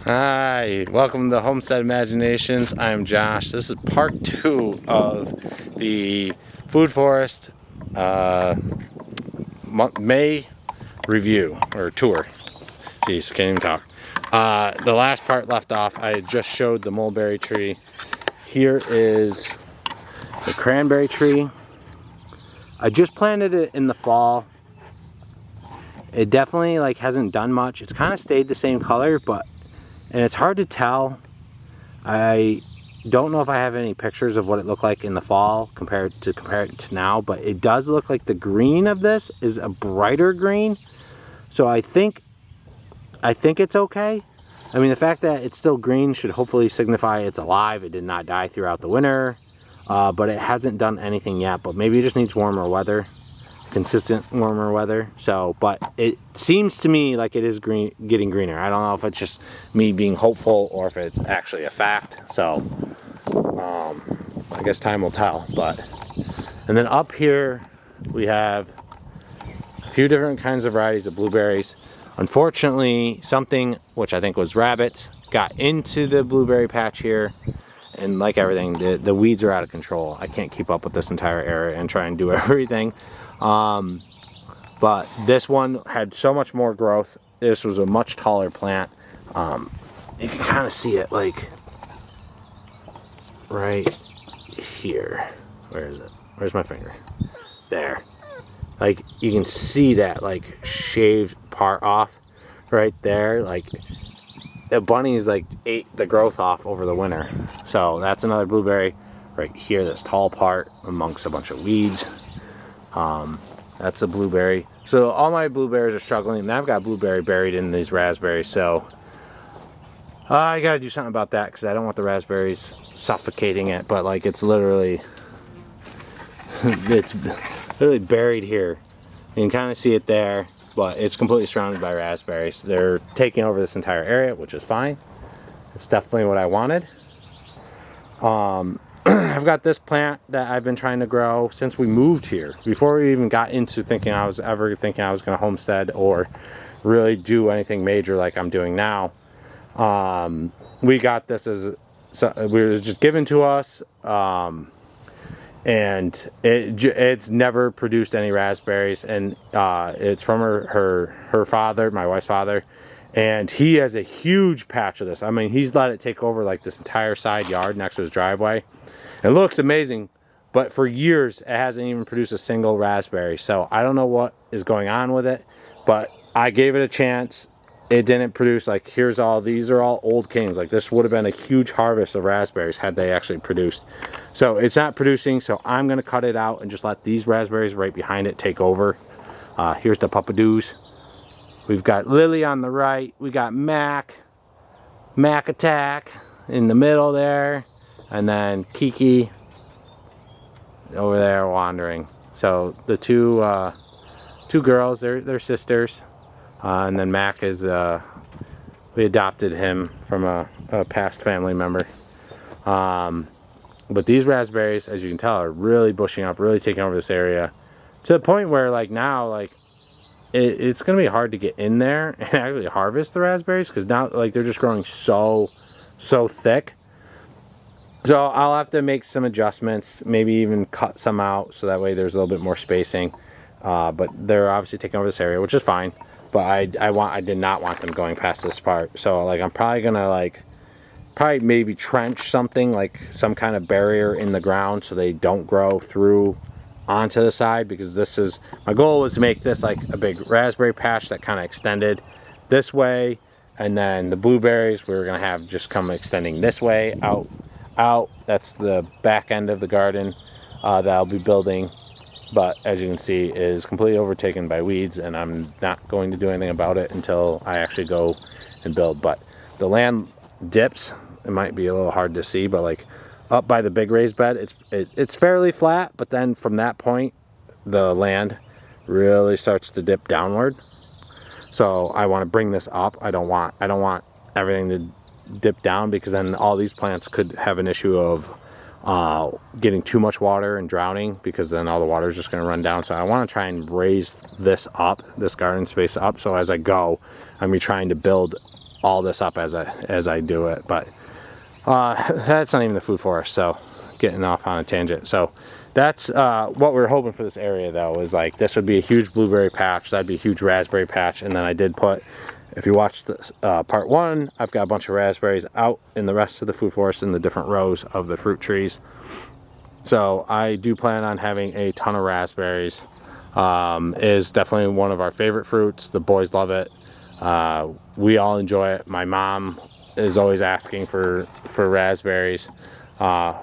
Hi, welcome to Homestead Imaginations. I'm Josh. This is part 2 of the Food Forest May review or tour. Jeez, can't even talk. The last part left off, I just showed the mulberry tree. Here is the cranberry tree. I just planted it in the fall. It definitely hasn't done much. It's kind of stayed the same color, and it's hard to tell. I don't know if I have any pictures of what it looked like in the fall compare it to now, but it does look like the green of this is a brighter green. So I think it's okay. I mean, the fact that it's still green should hopefully signify it's alive. It did not die throughout the winter, but it hasn't done anything yet. But maybe it just needs warmer weather. Consistent warmer weather. So, but it seems to me like it is getting greener. I don't know if it's just me being hopeful or if it's actually a fact. So I guess time will tell. And then up here we have a few different kinds of varieties of blueberries. Unfortunately, something which I think was rabbits got into the blueberry patch here, and like everything, the weeds are out of control. I can't keep up with this entire area and try and do everything. But this one had so much more growth. This was a much taller plant. You can kind of see it right here. Where is it? Where's my finger? There. You can see that shaved part off right there. The bunnies ate the growth off over the winter. So that's another blueberry right here, this tall part amongst a bunch of weeds. That's a blueberry. So all my blueberries are struggling, and I've got blueberry buried in these raspberries. So I gotta do something about that because I don't want the raspberries suffocating it. But it's literally buried here. You can kind of see it there, but it's completely surrounded by raspberries. They're taking over this entire area, which is fine. It's definitely what I wanted. I've got this plant that I've been trying to grow since we moved here. Before we even got into thinking I was going to homestead or really do anything major like I'm doing now. We got this it was just given to us, and it's never produced any raspberries, and it's from her father, my wife's father, and he has a huge patch of this. I mean, he's let it take over this entire side yard next to his driveway. It looks amazing, but for years it hasn't even produced a single raspberry. So I don't know what is going on with it, but I gave it a chance. It didn't produce. These are all old canes. This would have been a huge harvest of raspberries had they actually produced. So it's not producing, so I'm going to cut it out and just let these raspberries right behind it take over. Here's the puppadoos. We've got Lily on the right. We got Mac Attack in the middle there. And then Kiki over there wandering. So the two girls, they're sisters. And then Mac is, we adopted him from a past family member. But these raspberries, as you can tell, are really bushing up, really taking over this area. To the point where now, it's going to be hard to get in there and actually harvest the raspberries. Because now, they're just growing so thick. So I'll have to make some adjustments, maybe even cut some out so that way there's a little bit more spacing. But they're obviously taking over this area, which is fine. But I did not want them going past this part. So I'm probably gonna maybe trench something, some kind of barrier in the ground so they don't grow through onto the side, because my goal was to make this a big raspberry patch that kind of extended this way, and then the blueberries we were gonna have just come extending this way out. That's the back end of the garden that I'll be building, but as you can see is completely overtaken by weeds, and I'm not going to do anything about it until I actually go and build. But the land dips. It might be a little hard to see, but up by the big raised bed, it's fairly flat, but then from that point the land really starts to dip downward. So I want to bring this up. I don't want everything to dip down, because then all these plants could have an issue of getting too much water and drowning, because then all the water is just going to run down. So I want to try and raise this garden space up, so as I go I'm trying to build all this up as I do it. But that's not even the food forest, so getting off on a tangent. So that's what we're hoping for this area, though, is like this would be a huge blueberry patch, that'd be a huge raspberry patch, and then I did put, if you watched part 1, I've got a bunch of raspberries out in the rest of the food forest in the different rows of the fruit trees. So I do plan on having a ton of raspberries. Is definitely one of our favorite fruits. The boys love it. We all enjoy it. My mom is always asking for raspberries.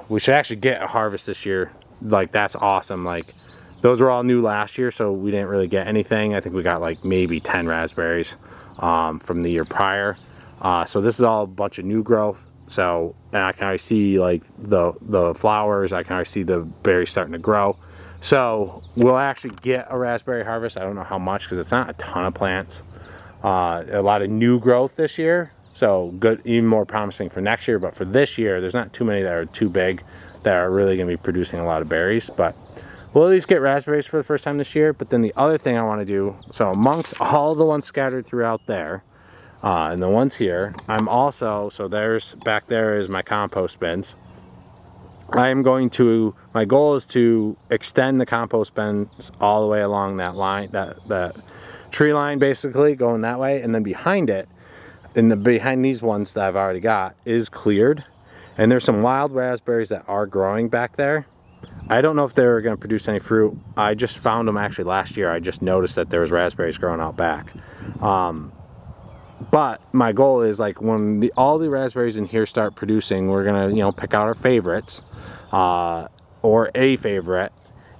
We should actually get a harvest this year. Like, that's awesome. Like, those were all new last year, so we didn't really get anything. I think we got like maybe 10 raspberries from the year prior. So this is all a bunch of new growth. So, and I can already see like the flowers. I can already see the berries starting to grow. So we'll actually get a raspberry harvest. I don't know how much, because it's not a ton of plants. A lot of new growth this year. So good, even more promising for next year. But for this year, there's not too many that are too big that are really going to be producing a lot of berries. But we'll at least get raspberries for the first time this year. But then the other thing I want to do, so amongst all the ones scattered throughout there, and the ones here, I'm also, so there's, back there is my compost bins. I am going to, my goal is to extend the compost bins all the way along that line, that tree line basically, going that way. And then behind it, behind these ones that I've already got, is cleared. And there's some wild raspberries that are growing back there. I don't know if they're going to produce any fruit. I just found them actually last year. I just noticed that there was raspberries growing out back. But my goal is, like, when all the raspberries in here start producing, we're gonna, you know, pick out our favorites, or a favorite,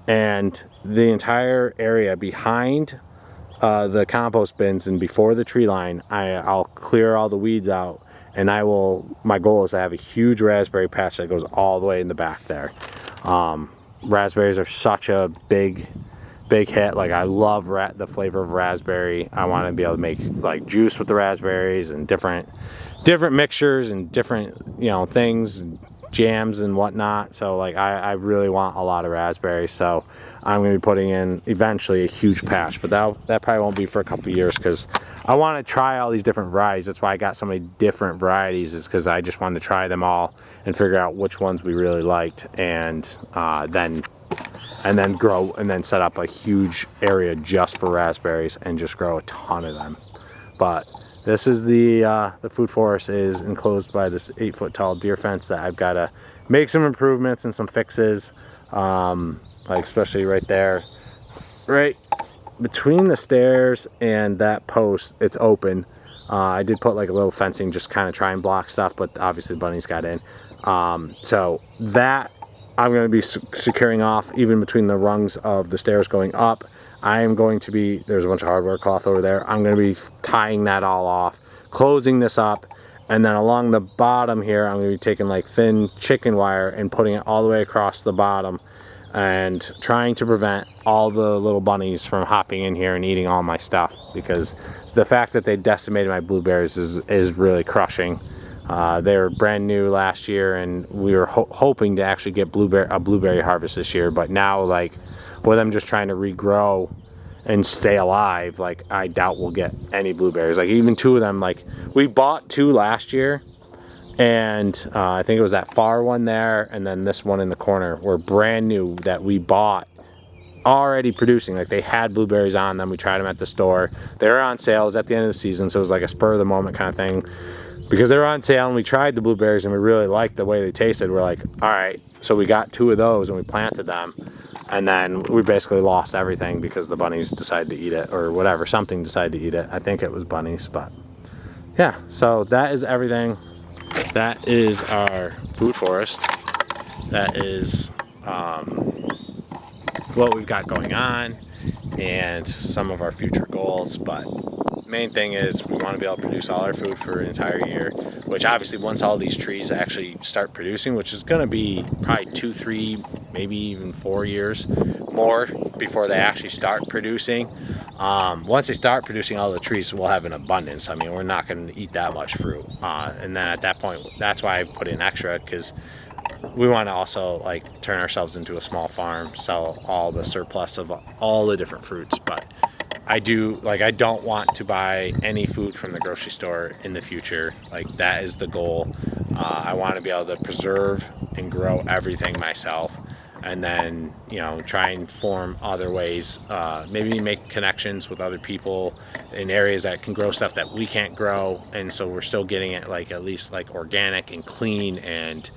and the entire area behind the compost bins and before the tree line, I'll clear all the weeds out, and my goal is to have a huge raspberry patch that goes all the way in the back there. Raspberries are such a big hit. Like, I love the flavor of raspberry. I want to be able to make like juice with the raspberries and different mixtures and different, you know, things, jams and whatnot. So like I really want a lot of raspberries. So I'm going to be putting in eventually a huge patch, but that probably won't be for a couple of years, because I want to try all these different varieties. That's why I got so many different varieties, is because I just wanted to try them all and figure out which ones we really liked, and then grow, and then set up a huge area just for raspberries and just grow a ton of them. But this is the food forest is enclosed by this 8-foot tall deer fence that I've got to make some improvements and some fixes, like especially right there, right between the stairs and that post. It's open. I did put like a little fencing, just kind of try and block stuff, but obviously the bunnies got in. So that I'm going to be securing off even between the rungs of the stairs going up. I am going to be, there's a bunch of hardware cloth over there. I'm going to be tying that all off, closing this up, and then along the bottom here, I'm going to be taking like thin chicken wire and putting it all the way across the bottom, and trying to prevent all the little bunnies from hopping in here and eating all my stuff, because the fact that they decimated my blueberries is really crushing. They were brand new last year, and we were hoping to actually get a blueberry harvest this year. But now, like, with them just trying to regrow and stay alive, like, I doubt we'll get any blueberries. Like, even 2 of them, like, we bought 2 last year, and I think it was that far one there, and then this one in the corner were brand new that we bought, already producing. Like, they had blueberries on them. We tried them at the store. They were on sale. It was at the end of the season, so it was like a spur of the moment kind of thing, because they were on sale, and we tried the blueberries and we really liked the way they tasted. We're like, all right, so we got 2 of those and we planted them, and then we basically lost everything because the bunnies decided to eat it, or whatever, something decided to eat it. I think it was bunnies. But yeah, so that is everything. That is our food forest. That is what we've got going on and some of our future goals. But main thing is we want to be able to produce all our food for an entire year, which obviously once all these trees actually start producing, which is going to be probably 2, 3, maybe even 4 years more before they actually start producing. Once they start producing, all the trees will have an abundance. I mean, we're not going to eat that much fruit, and then at that point, that's why I put in extra, because we want to also like turn ourselves into a small farm, sell all the surplus of all the different fruits. But I don't want to buy any food from the grocery store in the future. Like, that is the goal. I want to be able to preserve and grow everything myself, and then, you know, try and form other ways, maybe make connections with other people in areas that can grow stuff that we can't grow, and so we're still getting it like at least like organic and clean and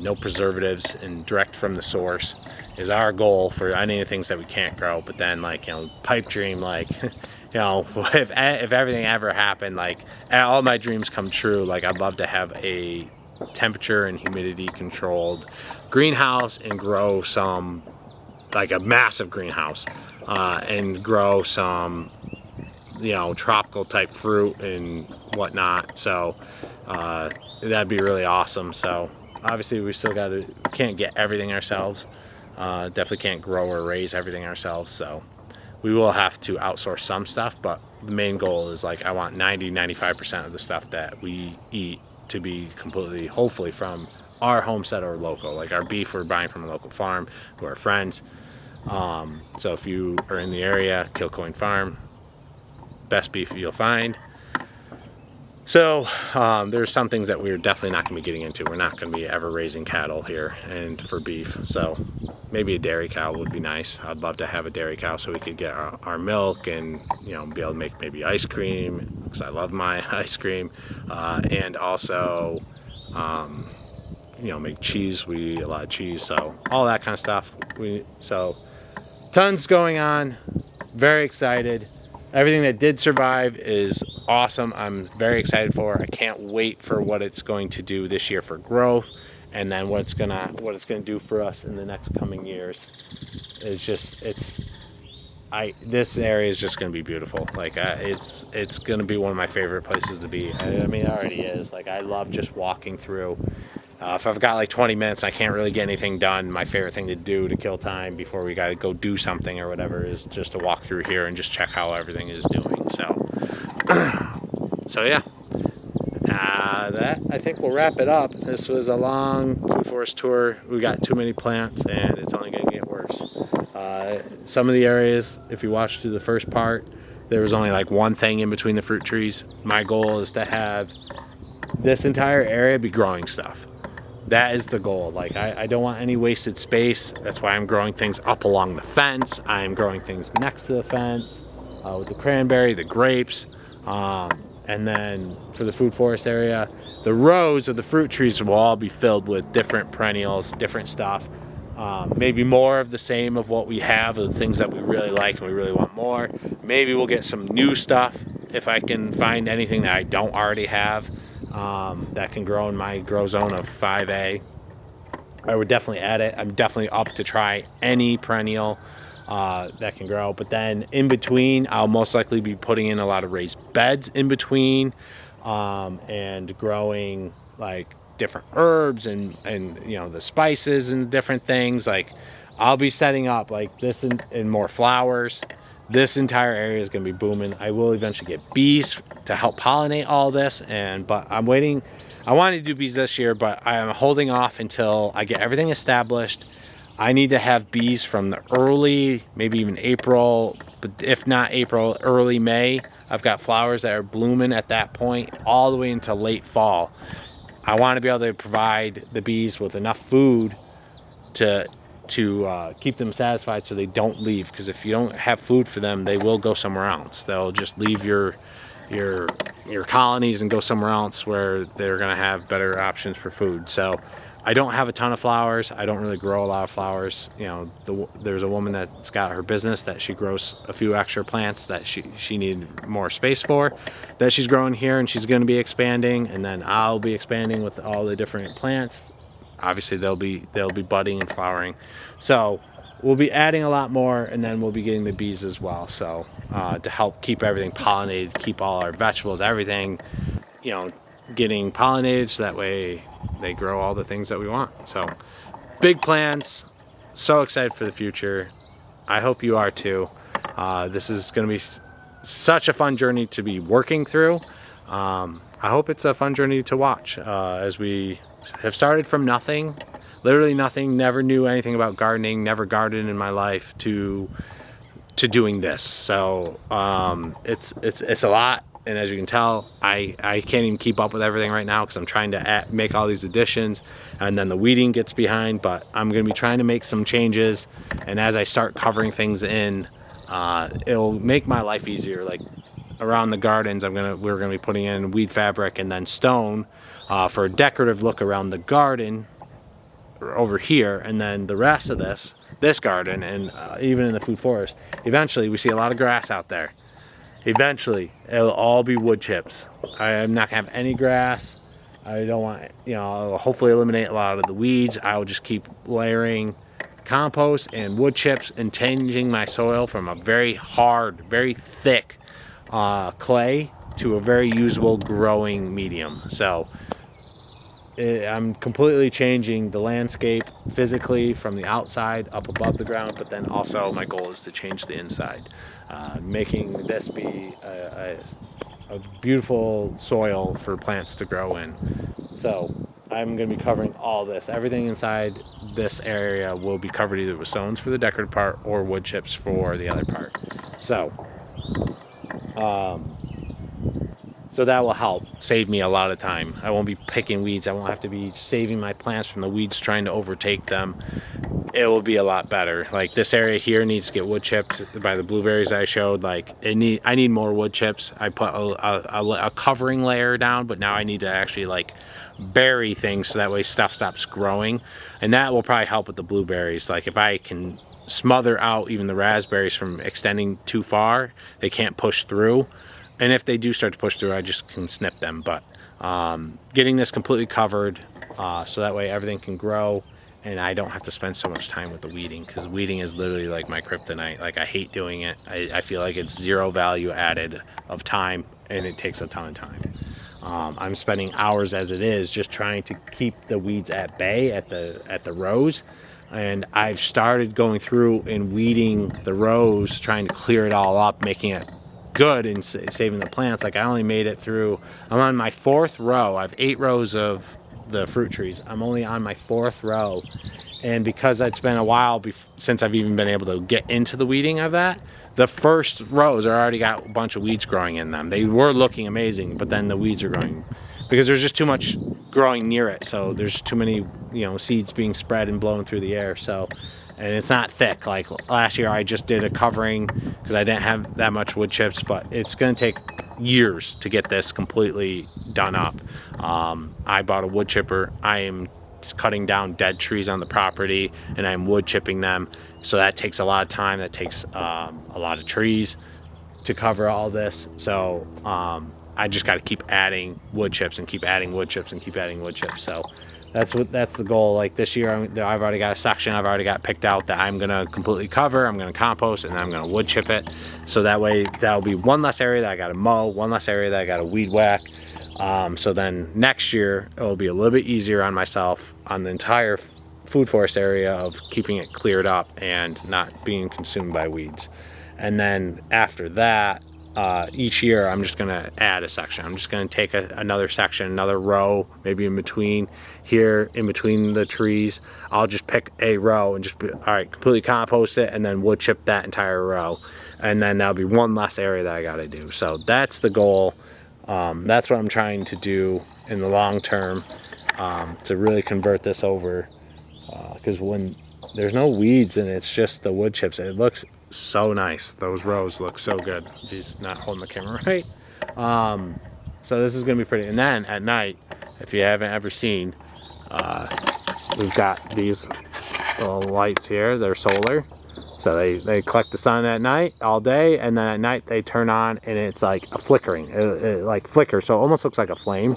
no preservatives and direct from the source is our goal for any of the things that we can't grow. But then, like, you know, pipe dream, like, you know, if everything ever happened, like all my dreams come true, like I'd love to have a temperature and humidity controlled greenhouse and grow some, like a massive greenhouse, and grow some, you know, tropical type fruit and whatnot. So that'd be really awesome. So obviously we still can't get everything ourselves. Definitely can't grow or raise everything ourselves, so we will have to outsource some stuff, but the main goal is, like, I want 90-95% of the stuff that we eat to be completely, hopefully, from our homestead or local. Like, our beef we're buying from a local farm who are friends. So if you are in the area, Kilcoyne Farm, best beef you'll find. So there's some things that we're definitely not going to be getting into. We're not going to be ever raising cattle here and for beef. So maybe a dairy cow would be nice. I'd love to have a dairy cow so we could get our milk and, you know, be able to make maybe ice cream, because I love my ice cream, and also, you know, make cheese. We eat a lot of cheese, so all that kind of stuff. So tons going on. Very excited. Everything that did survive is awesome. I'm very excited for. I can't wait for what it's going to do this year for growth, and then what it's gonna do for us in the next coming years. This area is just gonna be beautiful. Like, it's gonna be one of my favorite places to be. I mean, it already is. Like, I love just walking through. If I've got like 20 minutes and I can't really get anything done, my favorite thing to do to kill time before we got to go do something or whatever is just to walk through here and just check how everything is doing. So yeah, that, I think we'll wrap it up. This was a long food forest tour. We got too many plants and it's only going to get worse. Some of the areas, if you watched through the first part, there was only like one thing in between the fruit trees. My goal is to have this entire area be growing stuff. That is the goal. Like, I don't want any wasted space. That's why I'm growing things up along the fence. I'm growing things next to the fence, with the cranberry, the grapes, and then for the food forest area, the rows of the fruit trees will all be filled with different perennials, different stuff. Maybe more of the same of what we have, of the things that we really like and we really want more. Maybe we'll get some new stuff if I can find anything that I don't already have. That can grow in my grow zone of 5A. I would definitely add it. I'm definitely up to try any perennial that can grow. But then in between, I'll most likely be putting in a lot of raised beds in between, and growing like different herbs and you know, the spices and different things. Like, I'll be setting up like this and more flowers. This entire area is going to be booming. I will eventually get bees to help pollinate all this, but I'm waiting. I wanted to do bees this year, but I'm holding off until I get everything established. I need to have bees from the early, maybe even April, but if not April, early May. I've got flowers that are blooming at that point all the way into late fall. I want to be able to provide the bees with enough food to keep them satisfied so they don't leave, because if you don't have food for them, they will go somewhere else. They'll just leave your colonies and go somewhere else where they're going to have better options for food. So I don't have a ton of flowers. I don't really grow a lot of flowers. You know, there's a woman that's got her business that she grows a few extra plants that she needed more space for, that she's growing here, and she's going to be expanding, and then I'll be expanding with all the different plants. Obviously they'll be budding and flowering, so we'll be adding a lot more, and then we'll be getting the bees as well, so to help keep everything pollinated, keep all our vegetables, everything, you know, getting pollinated, so that way they grow all the things that we want. So big plans, so excited for the future. I hope you are too. This is going to be such a fun journey to be working through. I hope it's a fun journey to watch, as we have started from nothing, literally nothing, never knew anything about gardening, never gardened in my life, to to doing this. So it's a lot, and as you can tell, I can't even keep up with everything right now because I'm trying to make all these additions, and then the weeding gets behind. But I'm going to be trying to make some changes, and as I start covering things in, it'll make my life easier. Like around the gardens, we're gonna be putting in weed fabric and then stone for a decorative look around the garden over here, and then the rest of this garden, and even in the food forest, eventually we see a lot of grass out there. Eventually it'll all be wood chips. I'm not gonna have any grass. I don't want, I'll hopefully eliminate a lot of the weeds. I will just keep layering compost and wood chips and changing my soil from a very hard, very thick clay to a very usable growing medium. So I'm completely changing the landscape physically from the outside up above the ground, but then also my goal is to change the inside, making this be a beautiful soil for plants to grow in. So I'm going to be covering all this. Everything inside this area will be covered either with stones for the decorative part or wood chips for the other part. So that will help save me a lot of time. I won't be picking weeds. I won't have to be saving my plants from the weeds trying to overtake them. It will be a lot better. Like this area here needs to get wood chipped by the blueberries I showed. Like I need more wood chips. I put a covering layer down, but now I need to actually like bury things so that way stuff stops growing, and that will probably help with the blueberries. Like if I can smother out even the raspberries from extending too far, they can't push through. And if they do start to push through, I just can snip them. But getting this completely covered so that way everything can grow and I don't have to spend so much time with the weeding, because weeding is literally like my kryptonite. Like I hate doing it. I feel like it's zero value added of time, and it takes a ton of time. I'm spending hours as it is just trying to keep the weeds at bay at the rows. And I've started going through and weeding the rows, trying to clear it all up, making it good and saving the plants. Like I only made it through, I'm on my 4th row. I have 8 rows of the fruit trees. I'm only on my 4th row, and because it's been a while since I've even been able to get into the weeding of that, the first rows are already got a bunch of weeds growing in them. They were looking amazing, but then the weeds are growing because there's just too much growing near it. So there's too many seeds being spread and blown through the air. So, and it's not thick. Like last year I just did a covering because I didn't have that much wood chips, but it's going to take years to get this completely done up. I bought a wood chipper. I am cutting down dead trees on the property and I'm wood chipping them. So that takes a lot of time. That takes a lot of trees to cover all this. So I just got to keep adding wood chips and keep adding wood chips and keep adding wood chips. So that's the goal. Like this year, I've already got a section I've already got picked out that I'm gonna completely cover. I'm gonna compost and then I'm gonna wood chip it. So that way that'll be one less area that I gotta mow, one less area that I gotta weed whack. So then next year it'll be a little bit easier on myself on the entire food forest area of keeping it cleared up and not being consumed by weeds. And then after that, each year I'm just gonna add a section. I'm just gonna take another section, another row, maybe in between here, in between the trees. I'll just pick a row and just be, all right, completely compost it and then wood chip that entire row. And then that'll be one less area that I gotta do. So that's the goal. That's what I'm trying to do in the long term, to really convert this over. Because when there's no weeds and it's just the wood chips, it looks so nice. Those rows look so good. She's not holding the camera right. So this is gonna be pretty. And then at night, if you haven't ever seen, we've got these little lights here. They're solar, so they collect the sun at night all day, and then at night they turn on and it's like a flickering. It like flickers, so it almost looks like a flame,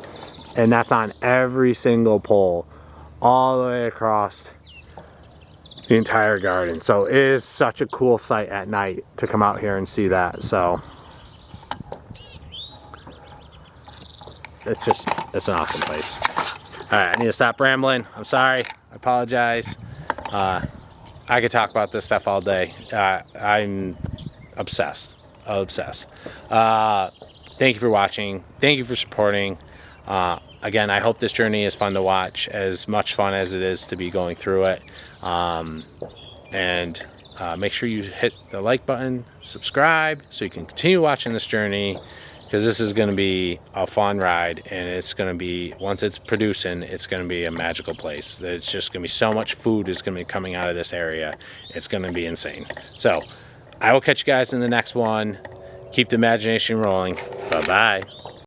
and that's on every single pole all the way across the entire garden. So it is such a cool sight at night to come out here and see that. So it's an awesome place. All right, I need to stop rambling. I'm sorry, I apologize. I could talk about this stuff all day. I'm obsessed. Thank you for watching. Thank you for supporting. Again, I hope this journey is fun to watch, as much fun as it is to be going through it. And Make sure you hit the like button, subscribe, so you can continue watching this journey, because this is going to be a fun ride, and it's going to be, once it's producing, it's going to be a magical place. It's just going to be so much food is going to be coming out of this area. It's going to be insane. So I will catch you guys in the next one. Keep the imagination rolling. Bye-bye.